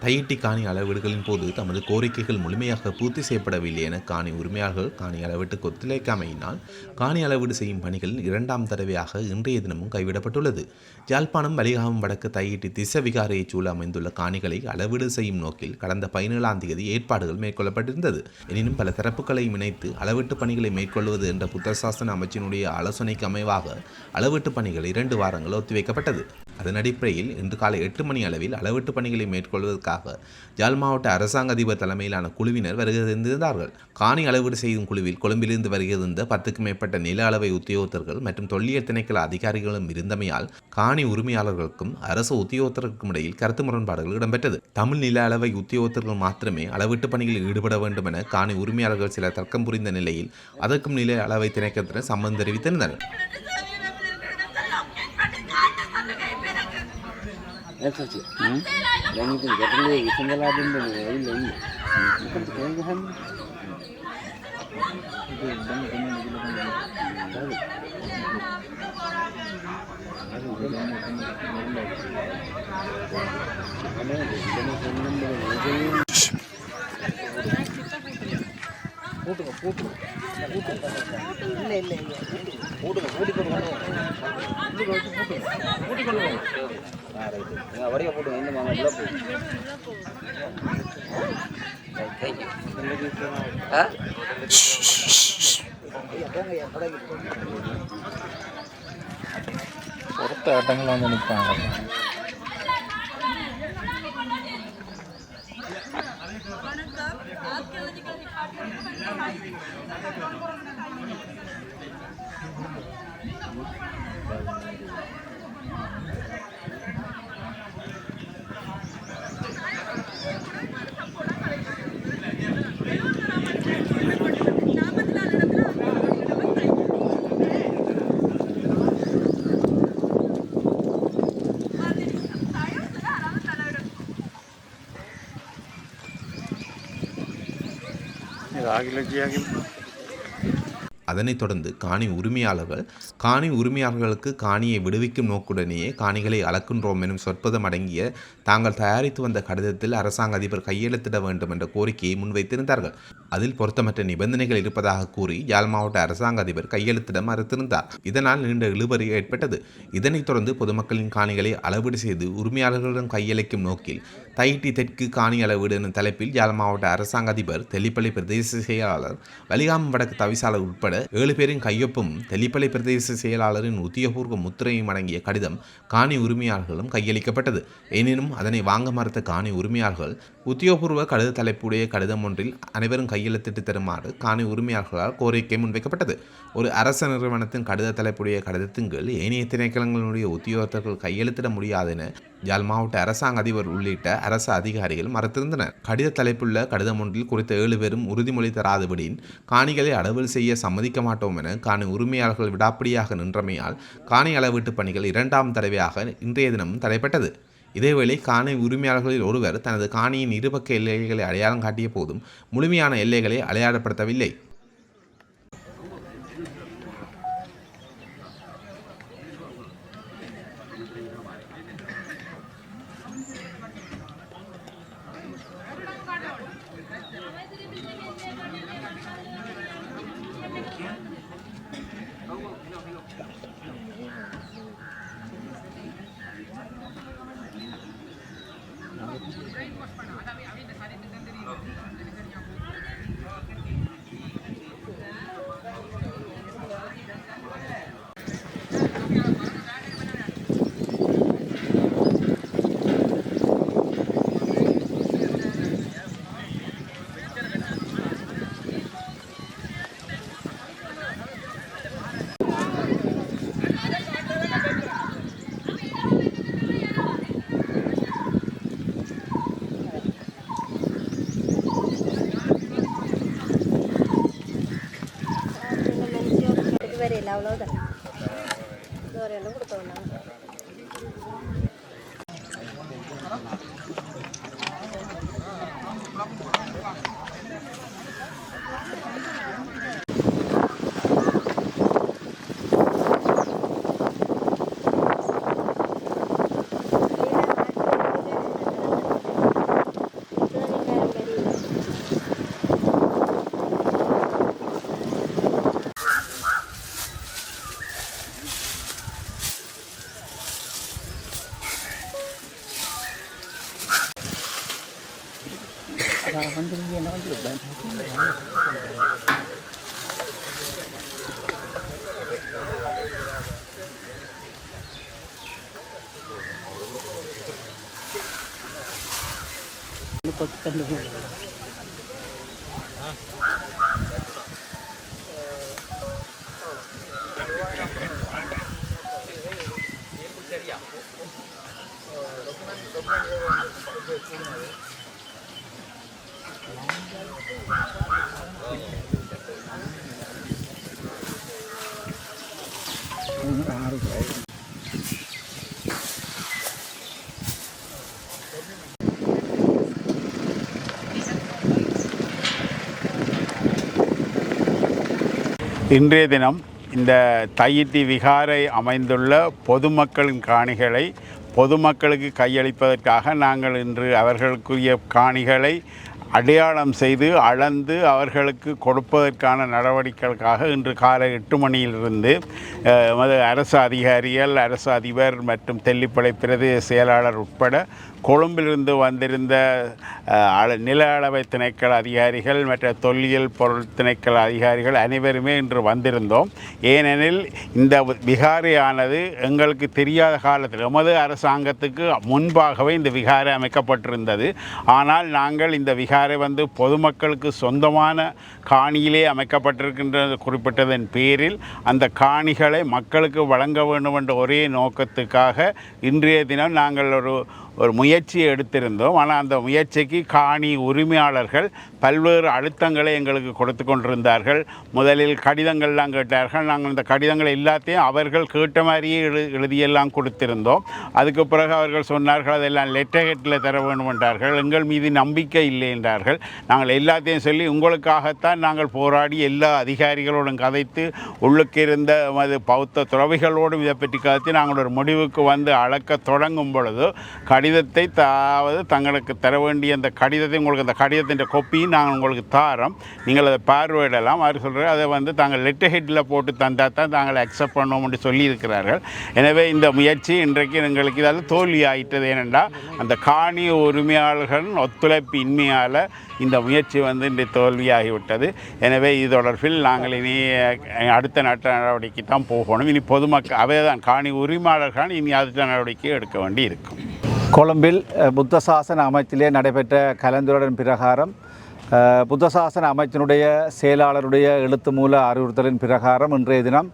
தையிட்டி காணி அளவீடுகளின் போது தமது கோரிக்கைகள் முழுமையாக பூர்த்தி செய்யப்படவில்லை என காணி உரிமையாளர்கள் காணி அளவீட்டுக்கு ஒத்துழைக்காமையினால் காணி அளவீடு செய்யும் பணிகள் இரண்டாம் தடவையாக இன்றைய தினமும் கைவிடப்பட்டுள்ளது. யாழ்ப்பாணம் வலிகாமம் வடக்கு தையிட்டி திசவிகாரையைச் சூழ அமைந்துள்ள காணிகளை அளவீடு செய்யும் நோக்கில் கடந்த 17ஆம் தேதி ஏற்பாடுகள் மேற்கொள்ளப்பட்டிருந்தது. எனினும் பல தரப்புகளையும் இணைத்து அளவீட்டு பணிகளை மேற்கொள்வது என்ற புத்தசாசன அமைச்சினுடைய ஆலோசனைக்கு அமைவாக அளவீட்டு பணிகள் 2 வாரங்கள் ஒத்திவைக்கப்பட்டது. அதன் அடிப்படையில் இன்று காலை 8 மணி அளவில் அளவீட்டு பணிகளை மேற்கொள்வதற்காக யாழ் மாவட்ட அரசாங்க அதிபர் தலைமையிலான குழுவினர் வருகை தந்திருந்தார்கள். காணி அளவீடு செய்யும் குழுவில் கொழும்பிலிருந்து வருகை தந்த 10க்கும் மேற்பட்ட நில அளவை உத்தியோகத்தர்கள் மற்றும் தொல்லியல் திணைக்கள அதிகாரிகளும் இருந்தமையால் காணி உரிமையாளர்களுக்கும் அரசு உத்தியோகத்தர்களுக்கும் இடையில் கருத்து முரண்பாடுகள் இடம்பெற்றது. தமிழ் நில அளவை உத்தியோகத்தர்கள் மாத்திரமே அளவீட்டு பணிகளில் ஈடுபட வேண்டும் என காணி உரிமையாளர்கள் சில தர்க்கம் புரிந்த நிலையில் அதற்கும் நில அளவை திணைக்களத்தினர் சம்மதம் தெரிவித்திருந்தனர். Saja. Yang itu jadi lagi sendal ada ni, ini lagi. Bukan sekarang kan? Itu bang kami lagi lakukan. Tahu. Ada jalan ada jalan போட்டு இல்லை இல்லை போட்டுங்க போட்டி கொண்டு வரைய போட்டுங்க இந்த மாங்க பொறுத்த இடங்கள் வந்து நிற்பாங்க. அதனைத் தொடர்ந்து காணி உரிமையாளர்களுக்கு காணியை விடுவிக்கும் நோக்குடனேயே காணிகளை அளக்கின்றோம் எனும் சொற்பதம் அடங்கிய தாங்கள் தயாரித்து வந்த கடிதத்தில் அரசாங்க அதிபர் கையெழுத்திட வேண்டும் என்ற கோரிக்கையை முன்வைத்திருந்தார்கள். அதில் பொருத்தமற்ற நிபந்தனைகள் இருப்பதாக கூறி யாழ் மாவட்ட அரசாங்க அதிபர் கையெழுத்திட மறுத்திருந்தார். இதனால் நீண்ட இழுபறி ஏற்பட்டது. இதனைத் தொடர்ந்து பொதுமக்களின் காணிகளை அளவீடு செய்து உரிமையாளர்களிடம் கையளிக்கும் நோக்கில் தையிட்டி தெற்கு காணி அளவீடு எனும் தலைப்பில் யாழ் மாவட்ட அரசாங்க அதிபர், தெல்லிப்பளை பிரதேச செயலாளர், வலிகாமம் வடக்கு தவிசாளர் உட்பட 7 பேரின் கையொப்பும் தெல்லிப்பளை பிரதேச செயலாளரின் உத்தியோகபூர்வ முத்திரையும் அடங்கிய கடிதம் காணி உரிமையாளர்களும் கையளிக்கப்பட்டது. எனினும் அதனை வாங்க மறுத்த காணி உரிமையாளர்கள் உத்தியோகபூர்வ கடித தலைப்புடைய கடிதம் ஒன்றில் அனைவரும் கையெழுத்திட்டு தருமாறு காணி உரிமையாளர்களால் கோரிக்கை முன்வைக்கப்பட்டது. ஒரு அரச நிறுவனத்தின் கடித தலைப்புடைய கடிதத்தின் கீழ் ஏனைய திணைக்களங்களுடைய உத்தியோகத்தர்கள் கையெழுத்திட முடியாது என யாழ் மாவட்ட அரசாங்க அதிபர் உள்ளிட்ட அரசு அதிகாரிகள் மறுத்திருந்தனர். கடித தலைப்புள்ள கடிதம் ஒன்றில் குறித்த 7 பேரும் உறுதிமொழி தராதபடியின் காணிகளை அளவில் செய்ய சம்மதிக்க மாட்டோம் என காணி உரிமையாளர்கள் விடாப்பிடியாக நின்றமையால் காணி அளவீட்டு பணிகள் 2ஆம் தடவையாக இன்றைய தினமும் தடைப்பட்டது. இதேவேளை காணி உரிமையாளர்களில் ஒருவர் தனது காணியின் இருபக்க எல்லைகளை அடையாளம் காட்டிய போதும் முழுமையான எல்லைகளை அடையாளப்படுத்தவில்லை. அவ்வளோதான் வேறு என்ன கொடுத்தோம்னா வந்துருங்க என்ன வந்து இன்றைய தினம் இந்த தையிட்டி விகாரை அமைந்துள்ள பொதுமக்களின் காணிகளை பொதுமக்களுக்கு கையளிப்பதற்காக நாங்கள் இன்று அவர்களுக்குரிய காணிகளை அடையாளம் செய்து அளந்து அவர்களுக்கு கொடுப்பதற்கான நடவடிக்கைகளுக்காக இன்று காலை 8 மணியிலிருந்து அரசு அதிகாரிகள், அரசு அதிபர் மற்றும் தெல்லிப்பளை பிரதேச செயலாளர் உட்பட கொழும்பிலிருந்து வந்திருந்த நில அளவை திணைக்கள அதிகாரிகள் மற்ற தொல்லியல் பொருள் திணைக்கள அதிகாரிகள் அனைவருமே இன்று வந்திருந்தோம். ஏனெனில் இந்த விகாரையானது எங்களுக்கு தெரியாத காலத்தில் எமது அரசாங்கத்துக்கு முன்பாகவே இந்த விகாரை அமைக்கப்பட்டிருந்தது. ஆனால் நாங்கள் இந்த விகாரை பொதுமக்களுக்கு சொந்தமான காணியிலே அமைக்கப்பட்டிருக்கின்றது குறிப்பிட்டதன் பேரில் அந்த காணிகளை மக்களுக்கு வழங்க வேண்டும் என்ற ஒரே நோக்கத்துக்காக இன்றைய தினம் நாங்கள் ஒரு முயற்சியை எடுத்திருந்தோம். ஆனால் அந்த முயற்சிக்கு காணி உரிமையாளர்கள் பல்வேறு அழுத்தங்களை எங்களுக்கு கொடுத்து கொண்டிருந்தார்கள். முதலில் கடிதங்கள்லாம் கேட்டார்கள். நாங்கள் இந்த கடிதங்கள் எல்லாத்தையும் அவர்கள் கேட்ட மாதிரியே எழுதியெல்லாம் கொடுத்திருந்தோம். அதுக்கு பிறகு அவர்கள் சொன்னார்கள் அதெல்லாம் லெட்டர் ஹெட்டில் தர வேண்டும் என்றார்கள். எங்கள் மீது நம்பிக்கை இல்லை என்றார்கள். நாங்கள் எல்லாத்தையும் சொல்லி உங்களுக்காகத்தான் நாங்கள் போராடி எல்லா அதிகாரிகளோடும் கதைத்து உள்ளுக்கு இருந்த பௌத்த துறவிகளோடும் இதை பற்றி கதைத்து நாங்கள் ஒரு முடிவுக்கு வந்து அளக்க தொடங்கும் பொழுது கடிதத்தை தங்களுக்கு தர வேண்டிய அந்த கடிதத்தை உங்களுக்கு அந்த கடிதத்தின் கொப்பியும் நாங்கள் உங்களுக்கு தாரோம், நீங்கள் அதை பார்வையிடலாம். அவர் சொல்கிறார் அதை தாங்கள் லெட்டர் ஹெட்டில் போட்டு தந்தால் தான் தாங்கள் அக்செப்ட் பண்ணுவோம் என்று சொல்லியிருக்கிறார்கள். எனவே இந்த முயற்சி இன்றைக்கு எங்களுக்கு இதால் தோல்வி ஆயிட்டது. ஏனென்றால் அந்த காணி உரிமையாளர்களின் ஒத்துழைப்பு இன்மையால் இந்த முயற்சி இன்றைய தோல்வியாகிவிட்டது. எனவே இது தொடர்பில் நாங்கள் இனி அடுத்த நடவடிக்கை தான் போகணும். இனி பொதுமக்கள் அவைதான் காணி உரிமையாளர்கள் இனி அடுத்த நடவடிக்கை எடுக்க வேண்டி இருக்கும். கொழும்பில் புத்தசாசன அமைச்சிலே நடைபெற்ற கலந்துரையாடலின் பிரகாரம் புத்தசாசன அமைச்சினுடைய செயலாளருடைய எழுத்து மூல அறிவுறுத்தலின் பிரகாரம் இன்றைய தினம்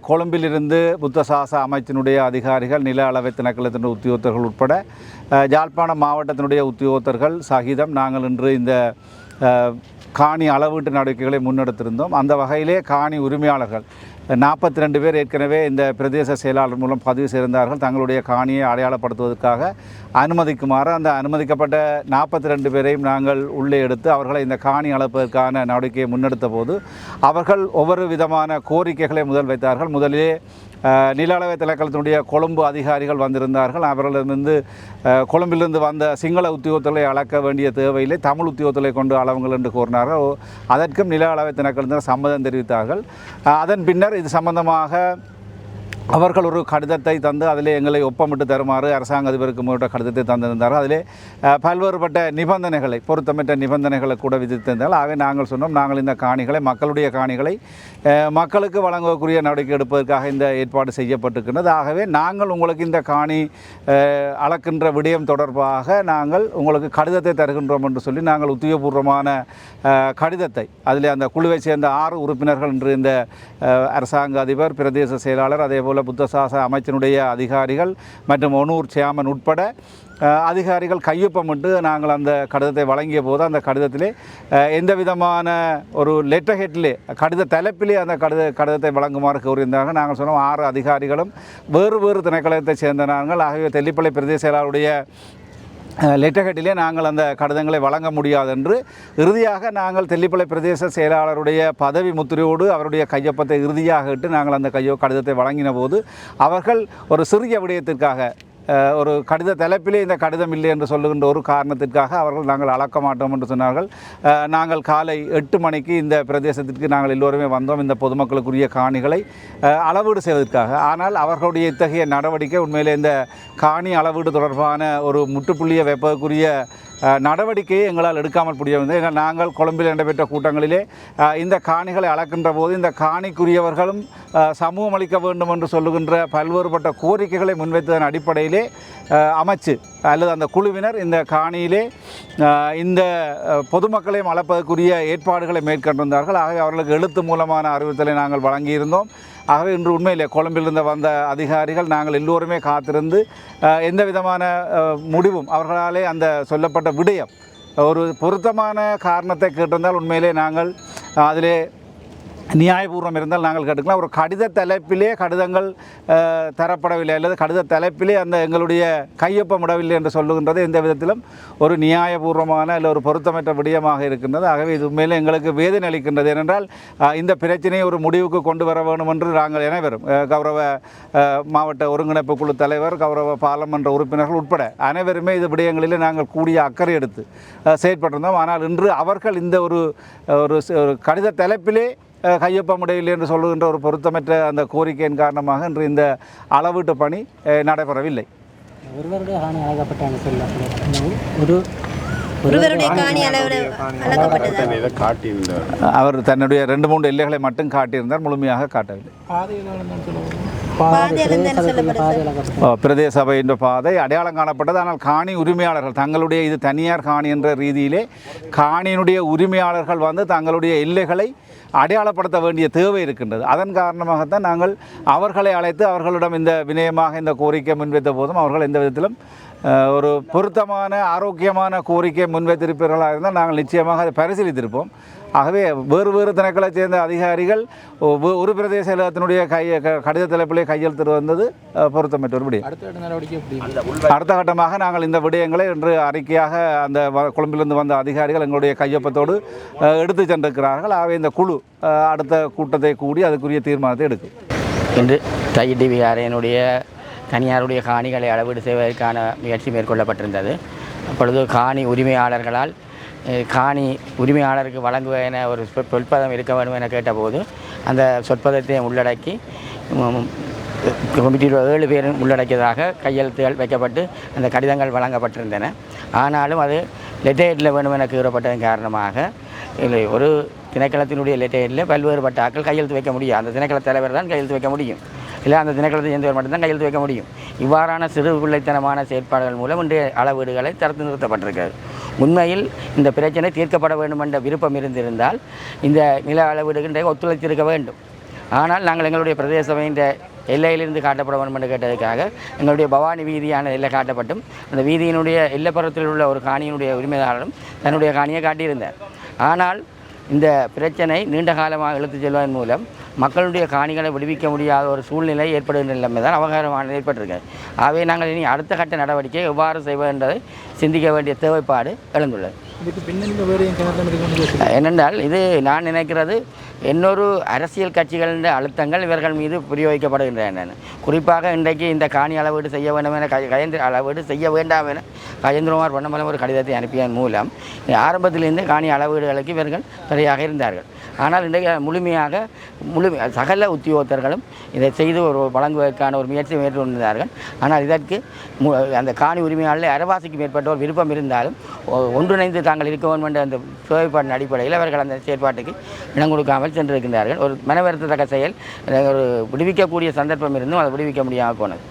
கொழும்பிலிருந்து புத்தசாச அமைச்சினுடைய அதிகாரிகள், நில அளவை திணைக்களத்தினுடைய உத்தியோகத்தர்கள் உட்பட யாழ்ப்பாணம் மாவட்டத்தினுடைய உத்தியோகத்தர்கள் சகிதம் நாங்கள் இன்று இந்த காணி அளவீட்டு நடவடிக்கைகளை முன்னெடுத்திருந்தோம். அந்த வகையிலே காணி உரிமையாளர்கள் 42 பேர் ஏற்கனவே இந்த பிரதேச செயலாளர் மூலம் பதிவு செய்திருந்தார்கள். தங்களுடைய காணியை அடையாளப்படுத்துவதற்காக அனுமதிக்குமாறு அந்த அனுமதிக்கப்பட்ட 42 பேரையும் நாங்கள் உள்ளே எடுத்து அவர்களை இந்த காணி அளப்பதற்கான நடவடிக்கையை முன்னெடுத்த போது அவர்கள் ஒவ்வொரு விதமான கோரிக்கைகளை வைத்தார்கள். முதலிலே நில அளவை திணைக்களத்தினுடைய கொழும்பு அதிகாரிகள் வந்திருந்தார்கள். அவர்களிடமிருந்து கொழும்பிலிருந்து வந்த சிங்கள உத்தியோகத்தர்களை அளக்க வேண்டிய தேவையில்லை, தமிழ் உத்தியோகத்தர்களை கொண்டு அளவுங்கள் என்று கூறினார்கள். அதற்கும் நில அளவை திணைக்களத்தினர் சம்மதம் தெரிவித்தார்கள். அதன் பின்னர் இது சம்பந்தமாக அவர்கள் ஒரு கடிதத்தை தந்து அதிலே எங்களை ஒப்பமிட்டு தருமாறு அரசாங்க அதிபருக்கு முன்னிட்ட கடிதத்தை தந்திருந்தார்கள். அதிலே பல்வேறுபட்ட நிபந்தனைகளை பொருத்தமற்ற நிபந்தனைகளை கூட விதித்திருந்தார்கள். ஆகவே நாங்கள் சொன்னோம், நாங்கள் இந்த காணிகளை மக்களுடைய காணிகளை மக்களுக்கு வழங்கக்கூடிய நடவடிக்கை எடுப்பதற்காக இந்த ஏற்பாடு செய்யப்பட்டிருக்கின்றது. ஆகவே நாங்கள் உங்களுக்கு இந்த காணி அளக்கின்ற விடயம் தொடர்பாக நாங்கள் உங்களுக்கு கடிதத்தை தருகின்றோம் என்று சொல்லி நாங்கள் உத்தியோகபூர்வமான கடிதத்தை அதிலே அந்த குழுவை சேர்ந்த 6 உறுப்பினர்கள் என்று இந்த அரசாங்க அதிபர், பிரதேச செயலாளர், அதேபோல் புத்தசாச அமைச்சினுடைய அதிகாரிகள் மற்றும் ஒனூர் சேர்மன் உட்பட அதிகாரிகள் கையொப்பமிட்டு நாங்கள் அந்த கடிதத்தை வழங்கிய போது அந்த கடிதத்திலே எந்த விதமான ஒரு லெட்டர் ஹெட்டிலே கடித தலைப்பிலே அந்த கடிதத்தை வழங்குமாறு கூறியிருந்தார்கள். நாங்கள் சொன்னோம் 6 அதிகாரிகளும் வேறு வேறு திணைக்களத்தை சேர்ந்த நாங்கள். ஆகவே தெல்லிப்பளை பிரதேச செயலாளருடைய லெட்டர் ஹெட்டிலே நாங்கள் அந்த கடிதங்களை வழங்க முடியாது என்று இறுதியாக நாங்கள் தெல்லிப்பளை பிரதேச செயலாளருடைய பதவி முத்திரையோடு அவருடைய கையொப்பத்தை இறுதியாக இட்டு நாங்கள் அந்த கடிதத்தை வழங்கின போது அவர்கள் ஒரு சிறிய விடயத்திற்காக ஒரு கடித தலைப்பிலே இந்த கடிதம் இல்லை என்று சொல்லுகின்ற ஒரு காரணத்திற்காக அவர்கள் நாங்கள் அளக்க மாட்டோம் என்று சொன்னார்கள். நாங்கள் காலை 8 மணிக்கு இந்த பிரதேசத்திற்கு நாங்கள் எல்லோருமே வந்தோம் இந்த பொதுமக்களுக்குரிய காணிகளை அளவீடு செய்வதற்காக. ஆனால் அவர்களுடைய இத்தகைய நடவடிக்கை உண்மையிலே இந்த காணி அளவீடு தொடர்பான ஒரு முற்றுப்புள்ளியை வைப்பதற்குரிய நடவடிக்கையை எங்களால் எடுக்காமல் முடியவில்லை. ஏன்னா நாங்கள் கொழும்பில் நடைபெற்ற கூட்டங்களிலே இந்த காணிகளை அளக்கின்ற போது இந்த காணிக்குரியவர்களும் சமூகம் அளிக்க வேண்டும் என்று சொல்லுகின்ற பல்வேறுபட்ட கோரிக்கைகளை முன்வைத்ததன் அடிப்படையிலே அமைச்சு அல்லது அந்த குழுவினர் இந்த காணியிலே இந்த பொதுமக்களையும் அளப்பதற்குரிய ஏற்பாடுகளை மேற்கொண்டிருந்தார்கள். ஆகவே அவர்களுக்கு எழுத்து மூலமான அறிவுறுத்தலை நாங்கள் வழங்கியிருந்தோம். ஆகவே இன்று உண்மையிலே கொழும்பிலிருந்து வந்த அதிகாரிகள் நாங்கள் எல்லோருமே காத்திருந்து எந்த விதமான முடிவும் அவர்களாலே அந்த சொல்லப்பட்ட விடயம் ஒரு பொருத்தமான காரணத்தை கேட்டிருந்தால் உண்மையிலே நாங்கள் அதிலே நியாயபூர்வம் இருந்தால் நாங்கள் கேட்டுக்கலாம். ஒரு கடித தலைப்பிலே கடிதங்கள் தரப்படவில்லை அல்லது கடித தலைப்பிலே அந்த எங்களுடைய கையொப்பமிடவில்லை என்று சொல்லுகின்றது எந்த விதத்திலும் ஒரு நியாயபூர்வமான அல்ல ஒரு பொருத்தமற்ற விடயமாக இருக்கின்றது. ஆகவே இது உண்மையிலே எங்களுக்கு வேதனை அளிக்கின்றது. ஏனென்றால் இந்த பிரச்சனையை ஒரு முடிவுக்கு கொண்டு வர வேண்டும் என்று நாங்கள் அனைவரும் கௌரவ மாவட்ட ஒருங்கிணைப்பு குழு தலைவர், கௌரவ பாராளுமன்ற உறுப்பினர்கள் உட்பட அனைவருமே இது விடயங்களில் நாங்கள் கூடிய அக்கறை எடுத்து செயற்பட்டிருந்தோம். ஆனால் இன்று அவர்கள் இந்த ஒரு கடித தலைப்பிலே கையொப்பமிடவில்லை என்று சொல்லுகின்ற ஒரு பொருத்தமற்ற அந்த கோரிக்கையின் காரணமாக இன்று இந்த அளவீட்டு பணி நடைபெறவில்லை. ஒருவருடைய காணி அளக்கப்பட்டாங்க சொல்ல ஒருவருடைய காணி அளக்கப்பட்டது. அவர் தன்னுடைய 2-3 எல்லைகளை மட்டும் காட்டியிருந்தார், முழுமையாக காட்டவில்லை. பிரதேச சபை என்ற பாதை அடையாளம் காணப்பட்டது. ஆனால் காணி உரிமையாளர்கள் தங்களுடைய இது தனியார் காணி என்ற ரீதியிலே காணியினுடைய உரிமையாளர்கள் வந்து தங்களுடைய எல்லைகளை அடையாளப்படுத்த வேண்டிய தேவை இருக்கின்றது. அதன் காரணமாகத்தான் நாங்கள் அவர்களை அழைத்து அவர்களிடம் இந்த வினயமாக இந்த கோரிக்கை முன்வைத்த போதும் அவர்கள் எந்த விதத்திலும் ஒரு பொருத்தமான ஆரோக்கியமான கோரிக்கை முன்வைத்திருப்பீர்களாக இருந்தால் நாங்கள் நிச்சயமாக அதை பரிசீலித்திருப்போம். ஆகவே வேறு திணைக்களைச் சேர்ந்த அதிகாரிகள் ஒரு பிரதேச செயலகத்தினுடைய கடித தலைப்பிலே கையெழுத்து வந்தது பொருத்தமற்ற ஒரு விடயம். அடுத்த கட்டமாக நாங்கள் இந்த விடயங்களை இன்று அறிக்கையாக அந்த கொழும்பிலிருந்து வந்த அதிகாரிகள் எங்களுடைய கையொப்பத்தோடு எடுத்து சென்றிருக்கிறார்கள். ஆகவே இந்த குழு அடுத்த கூட்டத்தை கூடி அதுக்குரிய தீர்மானத்தை எடுக்கும். இன்று தையிட்டி விகாரையினுடைய தனியாருடைய காணிகளை அளவீடு செய்வதற்கான முயற்சி மேற்கொள்ளப்பட்டிருந்தது. அப்பொழுது காணி உரிமையாளர்களால் காணி உரிமையாளருக்கு வழங்குவதென ஒரு சொற்பதம் இருக்க வேண்டும் என கேட்டபோது அந்த சொற்பதத்தை உள்ளடக்கி கமிட்டியில் 7 பேரும் உள்ளடக்கியதாக கையெழுத்துகள் வைக்கப்பட்டு அந்த கடிதங்கள் வழங்கப்பட்டிருந்தன. ஆனாலும் அது லெட்டேட்டில் வேண்டும் என கூறப்பட்டதன் காரணமாக இல்லை ஒரு திணைக்களத்தினுடைய லெட்டேட்டில் பல்வேறுபட்ட ஆட்கள் கையெழுத்து வைக்க முடியும். அந்த திணைக்கள தலைவர் தான் கையெழுத்து வைக்க முடியும், இல்லை அந்த திணைக்களத்தை சேர்ந்தவர் மட்டும்தான் கையெழுத்து வைக்க முடியும். இவ்வாறான சிறு பிள்ளைத்தனமான செயற்பாடுகள் மூலம் இன்றைய அளவீடுகளை தடுத்து நிறுத்தப்பட்டிருக்கிறது. உண்மையில் இந்த பிரச்சனை தீர்க்கப்பட வேண்டும் என்ற விருப்பம் இருந்திருந்தால் இந்த நில அளவீடுகின்ற ஒத்துழைத்திருக்க வேண்டும். ஆனால் நாங்கள் எங்களுடைய பிரதேச சபையின் எல்லையிலிருந்து காட்டப்பட வேண்டும் என்று கேட்டதற்காக எங்களுடைய பவானி வீதியான எல்லை காட்டப்பட்டும் அந்த வீதியினுடைய எல்லைப்புறத்தில் உள்ள ஒரு காணியினுடைய உரிமையாளரும் தன்னுடைய காணியை காட்டியிருந்தார். ஆனால் இந்த பிரச்சனை நீண்ட காலமாக இழுத்துச் செல்வதன் மூலம் மக்களுடைய காணிகளை விடுவிக்க முடியாத ஒரு சூழ்நிலை ஏற்படுகின்ற நிலைமை தான் அவகாரமான ஏற்பட்டிருக்கிறது. ஆகவே நாங்கள் இனி அடுத்த கட்ட நடவடிக்கை எவ்வாறு செய்வது என்பதை சிந்திக்க வேண்டிய தேவைப்பாடு எழுந்துள்ளது. ஏனென்றால் இது நான் நினைக்கிறது இன்னொரு அரசியல் கட்சிகளின் அழுத்தங்கள் இவர்கள் மீது பிரயோகிக்கப்படுகின்றன. குறிப்பாக இன்றைக்கு இந்த காணி அளவீடு செய்ய வேண்டும் என கஜேந்திர அளவீடு செய்ய வேண்டாம் என கஜேந்திரகுமார் பொன்னம்பலம் ஒரு கடிதத்தை அனுப்பியதன் மூலம் ஆரம்பத்திலிருந்து காணி அளவீடுகளுக்கு இவர்கள் தடையாக இருந்தார்கள். ஆனால் இன்றைக்கு சகல உத்தியோகத்தர்களும் இதை செய்து ஒரு வழங்குவதற்கான ஒரு முயற்சி மேற்கொண்டிருந்தார்கள். ஆனால் இதற்கு அந்த காணி உரிமையாளர்கள் அரவாசிக்கு மேற்பட்டோர் விருப்பம் இருந்தாலும் ஒன்றிணைந்து தாங்கள் இருக்க வேண்டும் என்ற அந்த தேவைப்பாட்டின் அடிப்படையில் அவர்கள் அந்த செயற்பாட்டுக்கு இடம் கொடுக்காமல் சென்றிருக்கின்றார்கள். ஒரு மனவருத்தத்தக்க செயல், ஒரு விடுவிக்கக்கூடிய சந்தர்ப்பம் இருந்தும் அதை விடுவிக்க முடியாமல் போனது.